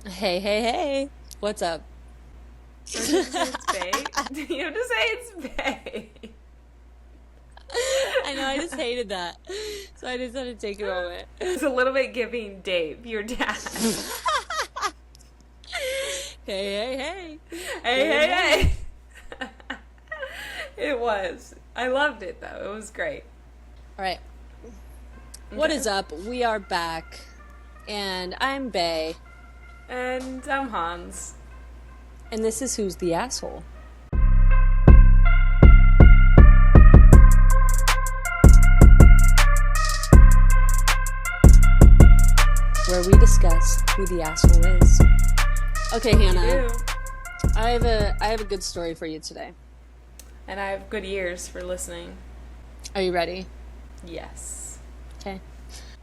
Hey, hey, hey. What's up? Don't you have to say it's bae? You have to say it's bae. I know, I just hated that. So I just had to take a moment. It's a little bit giving Dave, your dad. Hey, hey, hey. Hey, Good morning. hey, hey. It was. I loved it though. It was great. All right. What Okay. is up? We are back. And I'm Bay. And I'm Hans. And this is Who's the Asshole? Where we discuss who the asshole is. Okay, Hannah. You. I have a good story for you today. And I have good ears for listening. Are you ready? Yes. Okay.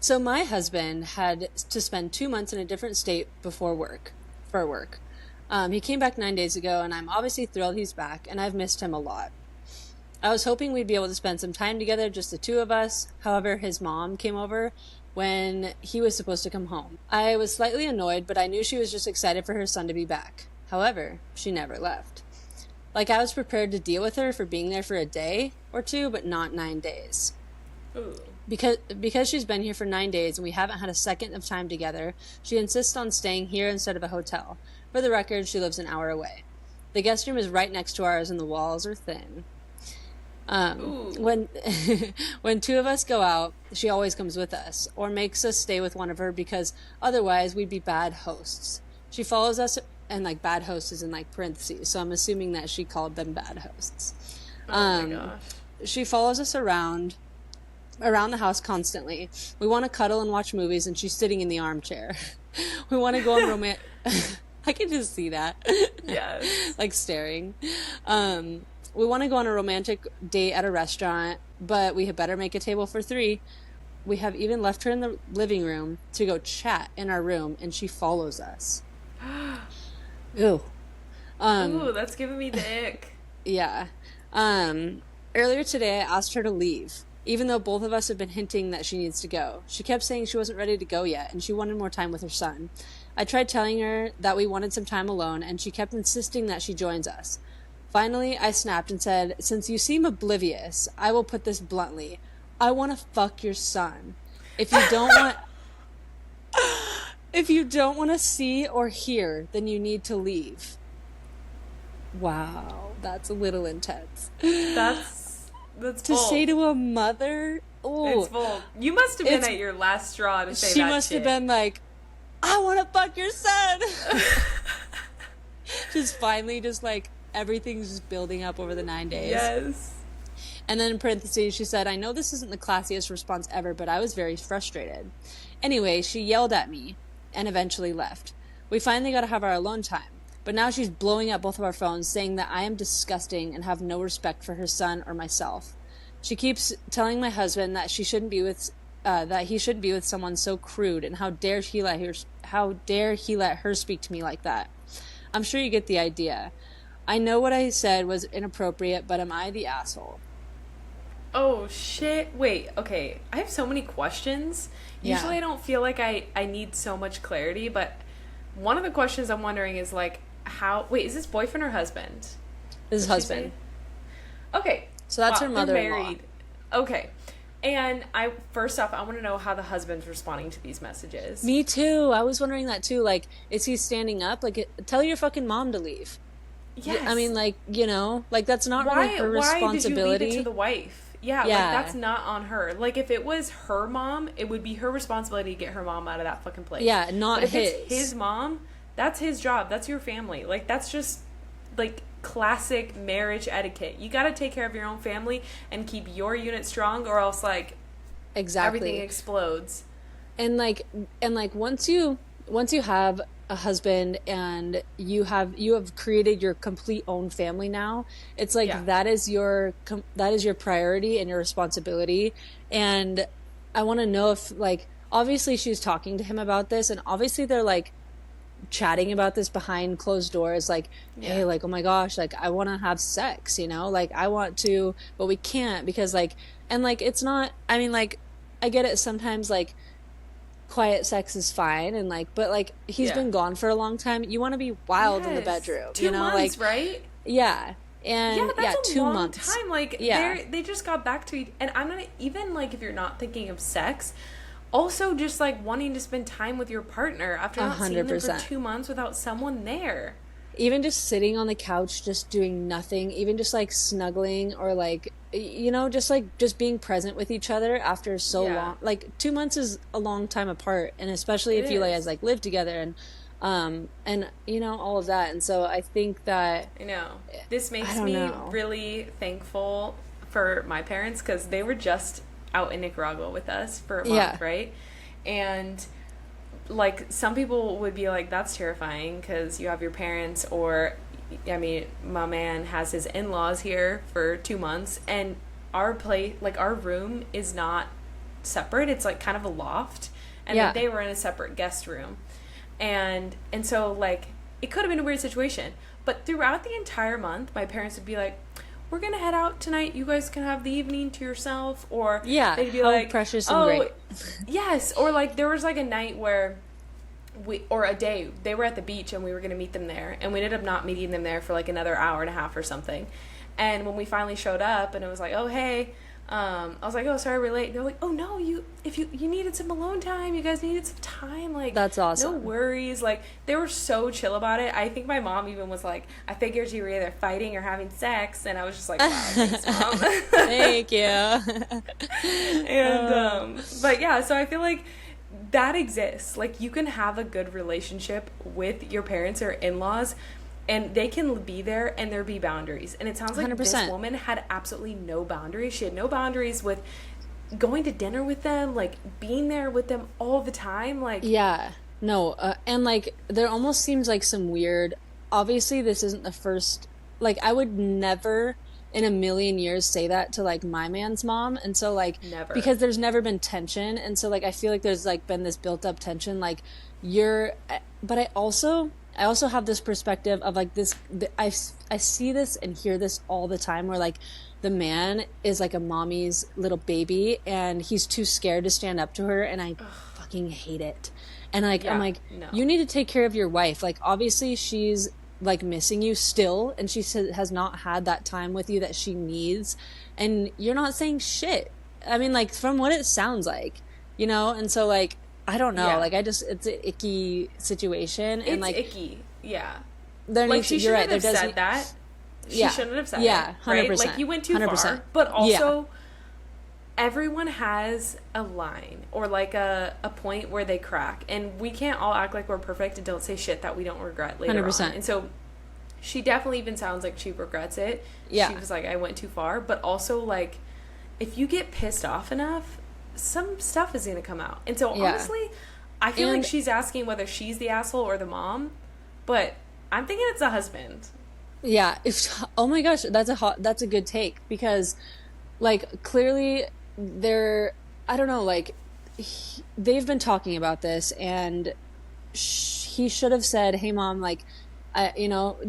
So my husband had to spend 2 months in a different state for work. He came back 9 days ago, and I'm obviously thrilled he's back, and I've missed him a lot. I was hoping we'd be able to spend some time together, just the two of us. However, his mom came over when he was supposed to come home. I was slightly annoyed, but I knew she was just excited for her son to be back. However, she never left. Like, I was prepared to deal with her for being there for a day or two, but not 9 days. Ooh. Because she's been here for 9 days and we haven't had a second of time together, she insists on staying here instead of a hotel. For the record, she lives an hour away. The guest room is right next to ours and the walls are thin. Ooh. When when two of us go out, she always comes with us, or makes us stay with one of her because otherwise we'd be bad hosts. She follows us, and like bad host is in like parentheses, so I'm assuming that she called them bad hosts. Oh my gosh. She follows us around the house constantly. We want to cuddle and watch movies, and she's sitting in the armchair. We want to go on I can just see that. Yes. Like staring. We want to go on a romantic date at a restaurant, but we had better make a table for three. We have even left her in the living room to go chat in our room, and she follows us. Ew. Ooh, that's giving me the ick. Yeah. Earlier today, I asked her to leave, even though both of us have been hinting that she needs to go. She kept saying she wasn't ready to go yet, and she wanted more time with her son. I tried telling her that we wanted some time alone, and she kept insisting that she joins us. Finally, I snapped and said, "Since you seem oblivious, I will put this bluntly. I want to fuck your son. If you don't want... If you don't want to see or hear, then you need to leave." Wow, that's a little intense. That's To bold. say to a mother, It's bold. You must have been It's- at your last straw to say she that must shit. have been like, "I want to fuck your son." Just finally, just like everything's just building up over the 9 days. Yes. And then in parentheses, she said, "I know this isn't the classiest response ever, but I was very frustrated." Anyway, she yelled at me and eventually left. We finally got to have our alone time. But now she's blowing up both of our phones, saying that I am disgusting and have no respect for her son or myself. She keeps telling my husband that he shouldn't be with someone so crude, and how dare he let her speak to me like that. I'm sure you get the idea. I know what I said was inappropriate, but am I the asshole? Oh shit. Wait, okay. I have so many questions. Yeah. Usually I don't feel like I need so much clarity, but one of the questions I'm wondering is like is this boyfriend or husband? This is Did she husband. say? Okay. So that's her they're mother-in-law. married. Okay. And first off, I want to know how the husband's responding to these messages. Me too. I was wondering that too. Like, is he standing up? Like, tell your fucking mom to leave. Yes. I mean, like, like that's not really her Why responsibility. did you leave it to the wife? Yeah, Yeah. like that's not on her. Like if it was her mom, it would be her responsibility to get her mom out of that fucking place. Yeah, not but if his. it's his mom, that's his job. That's your family. Like that's just like classic marriage etiquette. You got to take care of your own family and keep your unit strong, or else like Exactly. everything explodes. And once you have a husband and you have created your complete own family now, it's like Yeah. that is your priority and your responsibility. And I want to know if, like, obviously she's talking to him about this, and obviously they're like chatting about this behind closed doors, like, Yeah. hey, like, oh my gosh, like I want to have sex, like I want to, but we can't because like, and like it's not, I mean, like I get it sometimes, like quiet sex is fine, and like, but like he's Yeah. been gone for a long time. You want to be wild in the Yes. bedroom, you Two know, like, months, right? yeah. Yeah, And yeah, that's a two long months. time. Like Yeah, they just got back to and I'm gonna even like if you're not thinking of sex, also just like wanting to spend time with your partner after a not seeing hundred them for percent. 2 months without someone there. Even just sitting on the couch, just doing nothing, even just like snuggling or like, just like just being present with each other after so Yeah, long. Like 2 months is a long time apart, and especially it if you like guys is. like live together and all of that. And so I think that I know. This I makes don't me know. really thankful for my parents because they were just out in Nicaragua with us for a Yeah, month, right? And like some people would be like that's terrifying because you have your parents or I mean my man has his in-laws here for 2 months and our place like our room is not separate, it's like kind of a loft, and then yeah, they were in a separate guest room, and so like it could have been a weird situation, but throughout the entire month my parents would be like we're gonna head out tonight, you guys can have the evening to yourself, or yeah. they'd be How like precious and oh great. yes, or like there was like a night where or a day they were at the beach and we were going to meet them there, and we ended up not meeting them there for like another hour and a half or something, and when we finally showed up and it was like oh hey, I was like oh sorry we're late, and they're like oh no, you needed some alone time, you guys needed some time, like That's no awesome. worries, like they were so chill about it. I think my mom even was like I figured you were either fighting or having sex, and I was just like wow thanks mom. Thank you. And but yeah, so I feel like that exists, like you can have a good relationship with your parents or in-laws and they can be there and there be boundaries, and it sounds like this 100%. woman had absolutely no boundaries. She had no boundaries with going to dinner with them, like being there with them all the time, like Yeah. No, and like there almost seems like some weird, obviously this isn't the first, like I would never in a million years say that to like my man's mom. And so like never. because there's never been tension, and so like I feel like there's like been this built up tension, like you're but I also have this perspective of like I see this and hear this all the time where like the man is like a mommy's little baby and he's too scared to stand up to her, and I fucking hate it. And like I'm Yeah, like no. you need to take care of your wife. Like obviously she's like missing you still, and she has not had that time with you that she needs, and you're not saying shit. I mean like from what it sounds like, and so like I don't know, Yeah, like it's an icky situation, and it's like icky. Yeah, there like needs to, she you're right, shouldn't there have does said that. She yeah, shouldn't have said it, yeah, right? 100%, Like you went too 100%, far. But yeah, also everyone has a line or like a point where they crack, and we can't all act like we're perfect and don't say shit that we don't regret later on. 100%, And so she definitely even sounds like she regrets it. She yeah, was like I went too far, but also like if you get pissed off enough, some stuff is going to come out. And so yeah, honestly, I feel like and she's asking whether she's the asshole or the mom, but I'm thinking it's the husband. yeah. If oh my gosh, that's a good take, because like clearly they're, I don't know, like they've been talking about this, and he should have said, "Hey, mom, like,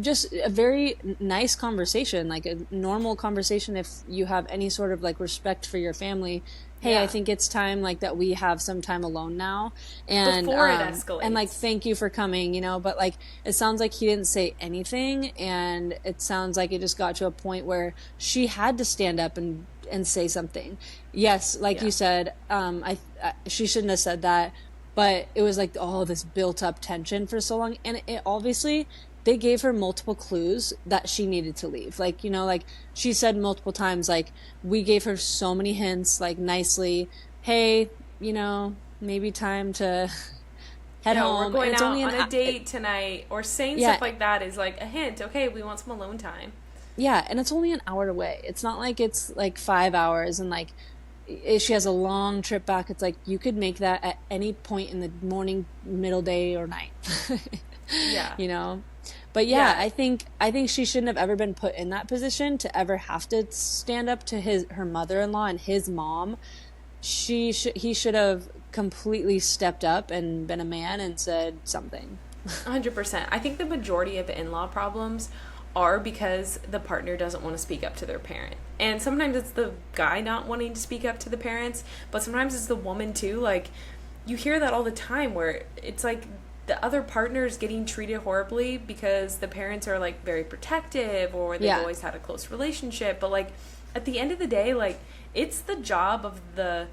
just a very nice conversation, like a normal conversation. If you have any sort of like respect for your family, hey, I Yeah. think it's time like that we have some time alone now, and Before it like escalates. thank you for coming, But like it sounds like he didn't say anything, and it sounds like it just got to a point where she had to stand up and say something. Yes, like Yeah. you said, she shouldn't have said that, but it was like all this built up tension for so long, and it obviously they gave her multiple clues that she needed to leave. Like, like she said multiple times, like we gave her so many hints, like nicely, hey, maybe time to head No, we're home. And going it's out only on a date tonight, or saying yeah, stuff like that is like a hint. Okay, we want some alone time. yeah, and it's only an hour away. It's not like it's like 5 hours, and like if she has a long trip back, it's like you could make that at any point in the morning, middle day, or night. Yeah. you know but yeah, Yeah. I think she shouldn't have ever been put in that position to ever have to stand up to her mother-in-law and his mom. He should have completely stepped up and been a man and said something. 100%. I think the majority of in-law problems are because the partner doesn't want to speak up to their parent. And sometimes it's the guy not wanting to speak up to the parents, but sometimes it's the woman too. Like, you hear that all the time where it's like the other partner is getting treated horribly because the parents are like very protective or they've always had a close relationship. But like at the end of the day, like it's the job of the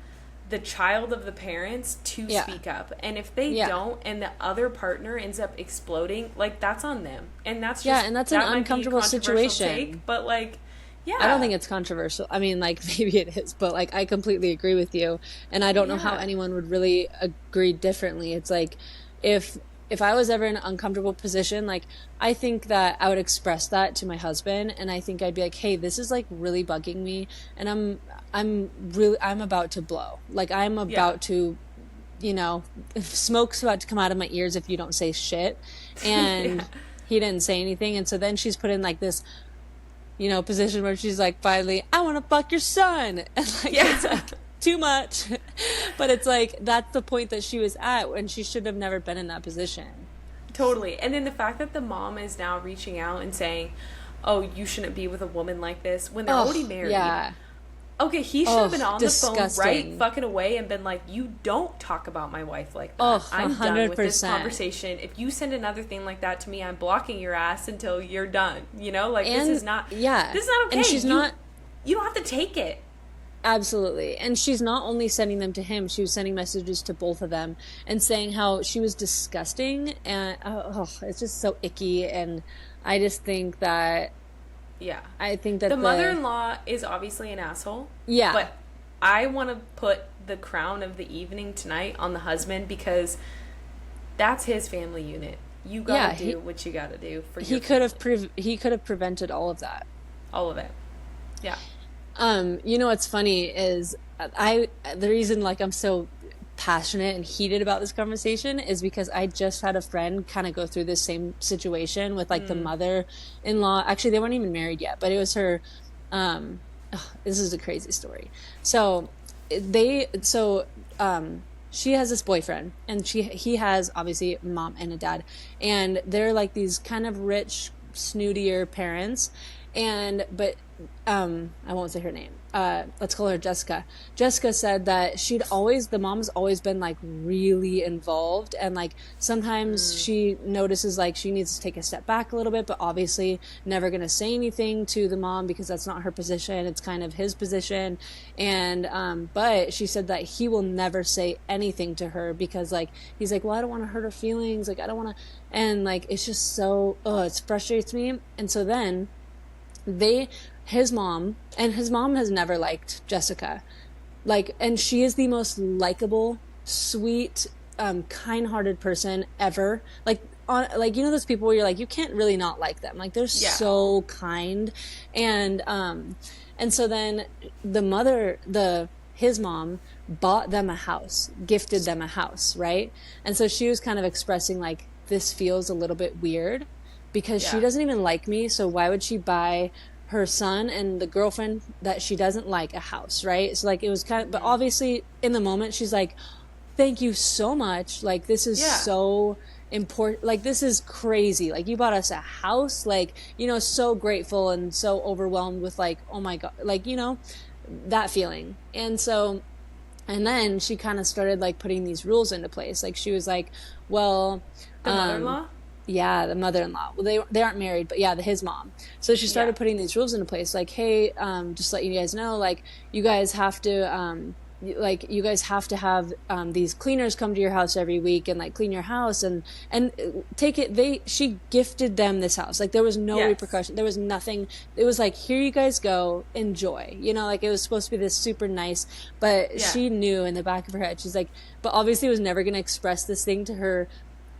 child of the parents to speak up. And if they don't and the other partner ends up exploding, like that's on them. And that's just and that's an uncomfortable situation. Take, but like I don't think it's controversial. I mean, like, maybe it is, but, like, I completely agree with you. And I don't know how anyone would really agree differently. It's like, if I was ever in an uncomfortable position, like, I think that I would express that to my husband. And I think I'd be like, hey, this is, like, really bugging me. And I'm about to blow. Like, I'm about to, you know, smoke's about to come out of my ears if you don't say shit. And he didn't say anything. And so then she's put in, like, this, you know, position where she's like, finally, I want to fuck your son. And like, it's like too much. But it's like, that's the point that she was at and she should have never been in that position. Totally. And then the fact that the mom is now reaching out and saying, oh, you shouldn't be with a woman like this when they're already married. Yeah. Okay, he should have been on the phone right fucking away and been like, you don't talk about my wife like that. I'm done with this conversation. If you send another thing like that to me, I'm blocking your ass until you're done. You know, like, this is not okay. And she's you don't have to take it. Absolutely. And she's not only sending them to him, she was sending messages to both of them and saying how she was disgusting and it's just so icky. And I just think that I think that the mother-in-law is obviously an asshole. Yeah. But I want to put the crown of the evening tonight on the husband because that's his family unit. You got to do what you got to do for your family. He could have prevented all of that. All of it. Yeah. You know what's funny is the reason like I'm so passionate and heated about this conversation is because I just had a friend kind of go through this same situation with like the mother-in-law. Actually, they weren't even married yet, but it was her. This is a crazy story. So she has this boyfriend and he has obviously a mom and a dad, and they're like these kind of rich, snootier parents. But I won't say her name. Let's call her Jessica. Jessica said that the mom's always been like really involved, and like sometimes she notices like she needs to take a step back a little bit, but obviously never going to say anything to the mom because that's not her position. It's kind of his position. And, but she said that he will never say anything to her because like, he's like, well, I don't want to hurt her feelings. Like, I don't want to, and like, it's just so, it frustrates me. And so then his mom has never liked Jessica, like, and she is the most likable, sweet, kind-hearted person ever. Like, you know those people where you're like, you can't really not like them. Like, they're so kind. And so then his mom bought them a house, gifted them a house, right? And so she was kind of expressing like, this feels a little bit weird because she doesn't even like me. So why would she buy her son and the girlfriend that she doesn't like a house, right? So like it was kind of, but obviously in the moment she's like, thank you so much. Like, this is so important. Like, this is crazy. Like, you bought us a house, like, you know, so grateful and so overwhelmed with like, oh my God, like, you know, that feeling. And so, and then she kind of started like putting these rules into place. Like, she was like, well, the mother-in-law? Yeah, the mother-in-law. Well, they aren't married, but his mom. So she started putting these rules into place, like, hey, just let you guys know, like, you guys have to, have these cleaners come to your house every week and like clean your house and take it. She gifted them this house. Like, there was no repercussion. There was nothing. It was like, here you guys go, enjoy. You know, like, it was supposed to be this super nice, but she knew in the back of her head, she's like, but obviously was never going to express this thing to her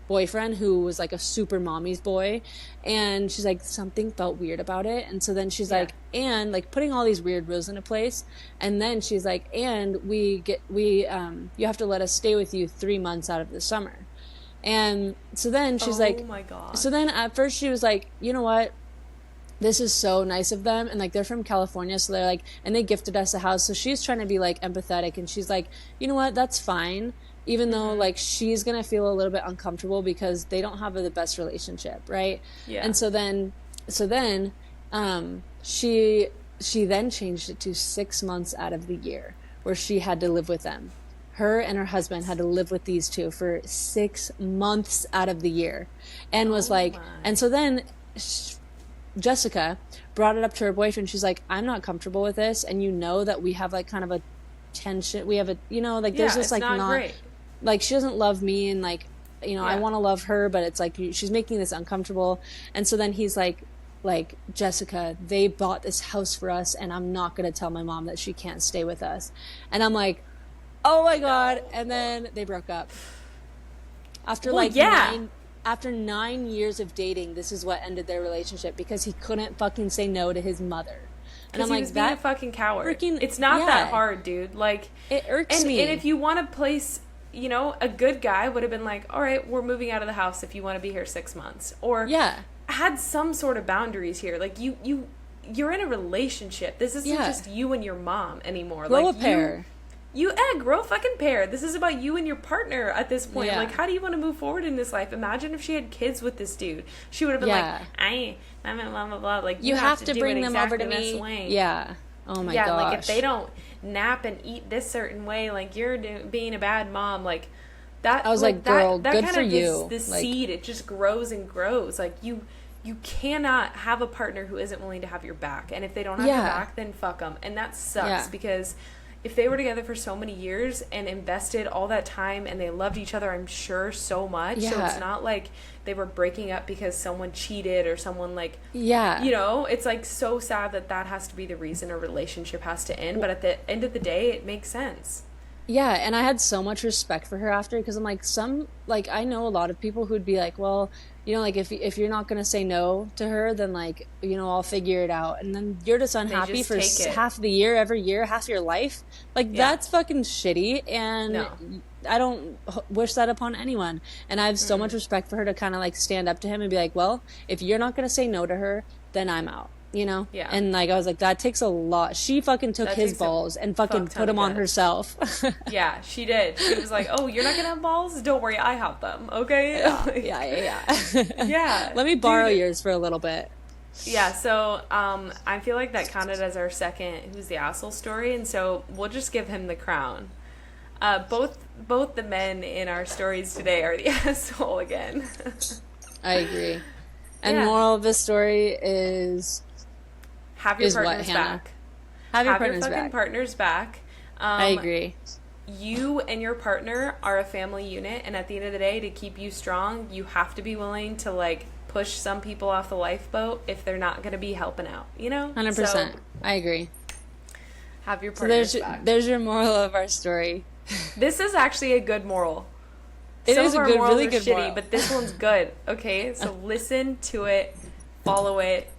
boyfriend, who was like a super mommy's boy, and she's like, something felt weird about it. And so then she's like, and like putting all these weird rules into place, and then she's like, and you have to let us stay with you 3 months out of the summer. And so then she's like, oh my God. So then at first she was like, you know what, this is so nice of them, and like, they're from California, so they're like, and they gifted us a house, so she's trying to be like empathetic, and she's like, you know what, that's fine. Even though like she's gonna feel a little bit uncomfortable because they don't have the best relationship, right? Yeah. And so then she then changed it to 6 months out of the year where she had to live with them. her and her husband had to live with these two for 6 months out of the year, and was like, and so then Jessica brought it up to her boyfriend. She's like, I'm not comfortable with this, and you know that we have like kind of a tension. We have a, you know, like there's just like not great. Like she doesn't love me, and like, you know, I want to love her, but it's like she's making this uncomfortable. And so then he's like, Jessica, they bought this house for us, and I'm not gonna tell my mom that she can't stay with us. And I'm like, oh my god. And then they broke up after after 9 years of dating. This is what ended their relationship, because he couldn't fucking say no to his mother. And I'm like, he was being a fucking coward. It's not that hard, dude. Like, it irks me. And if you want to place, you know, a good guy would have been like, all right, we're moving out of the house if you want to be here 6 months, or had some sort of boundaries here. Like you're in a relationship. This isn't just you and your mom anymore. Grow like a pair. Grow a fucking pair. This is about you and your partner at this point. Like, how do you want to move forward in this life? Imagine if she had kids with this dude. She would have been like, I'm blah, blah, blah. Like, you have to bring them exactly over to me. way. Yeah. Oh my gosh. Yeah, like if they don't nap and eat this certain way, like you're being a bad mom. Like that. I was like, girl, that good kind for of you. This seed, it just grows and grows. Like you cannot have a partner who isn't willing to have your back. And if they don't have your back, then fuck them. And that sucks because if they were together for so many years and invested all that time and they loved each other, I'm sure, so much. So it's not like they were breaking up because someone cheated or someone like, you know, it's like so sad that has to be the reason a relationship has to end. But at the end of the day, it makes sense. Yeah, and I had so much respect for her after, because I'm like, I know a lot of people who'd be like, well, you know, like if you're not going to say no to her, then like, you know, I'll figure it out. And then you're just unhappy for half the year, every year, half your life. Like that's fucking shitty. And I don't wish that upon anyone. And I have so much respect for her to kind of like stand up to him and be like, well, if you're not going to say no to her, then I'm out. You know? Yeah. And like I was like, that takes a lot. She fucking took his balls and fucking put them on herself. Yeah, she did. She was like, oh, you're not gonna have balls? Don't worry, I have them, okay? Yeah. Let me borrow yours for a little bit. Yeah, so I feel like that counted as our second Who's the Asshole story, and so we'll just give him the crown. Both the men in our stories today are the asshole again. I agree. And moral of the story is... Have your partner's back. Have your fucking partner's back. I agree. You and your partner are a family unit, and at the end of the day, to keep you strong, you have to be willing to like push some people off the lifeboat if they're not going to be helping out. You know, 100%. So, I agree. Have your partner's back. There's your moral of our story. This is actually a good moral. It is a good, really good shitty, moral. but this one's good. Okay, so listen to it, follow it.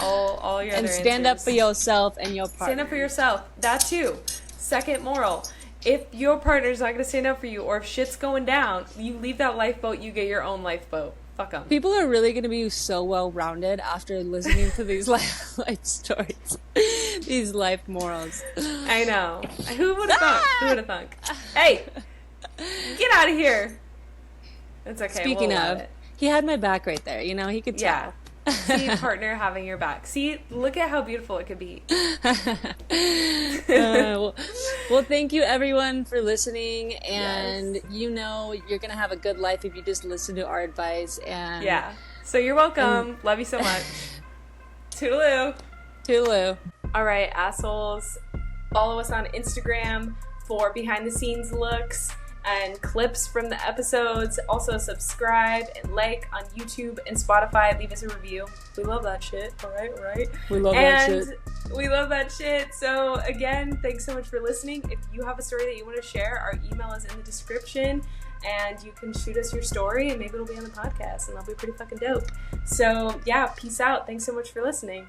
All your and other stand answers. up for yourself and your partner. Stand up for yourself. That too. Second moral. If your partner's not going to stand up for you, or if shit's going down, you leave that lifeboat, you get your own lifeboat. Fuck them. People are really going to be so well-rounded after listening to these life stories. These life morals. I know. Who would have thunk? Who would have thunk? Hey! Get out of here! It's okay. Speaking of, he had my back right there. You know, he could tell. Yeah. See, partner having your back. See, look at how beautiful it could be. Well, thank you everyone for listening, and you know you're gonna have a good life if you just listen to our advice. And so you're welcome. Love you so much. Toodaloo. Toodaloo. All right, assholes. Follow us on Instagram for behind the scenes looks and clips from the episodes. Also subscribe and like on YouTube and Spotify. Leave us a review. We love that shit. All right. We love that shit. We love that shit. So again, thanks so much for listening. If you have a story that you want to share, our email is in the description, and you can shoot us your story and maybe it'll be on the podcast, and that'll be pretty fucking dope. So yeah, peace out. Thanks so much for listening.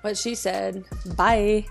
What she said. Bye.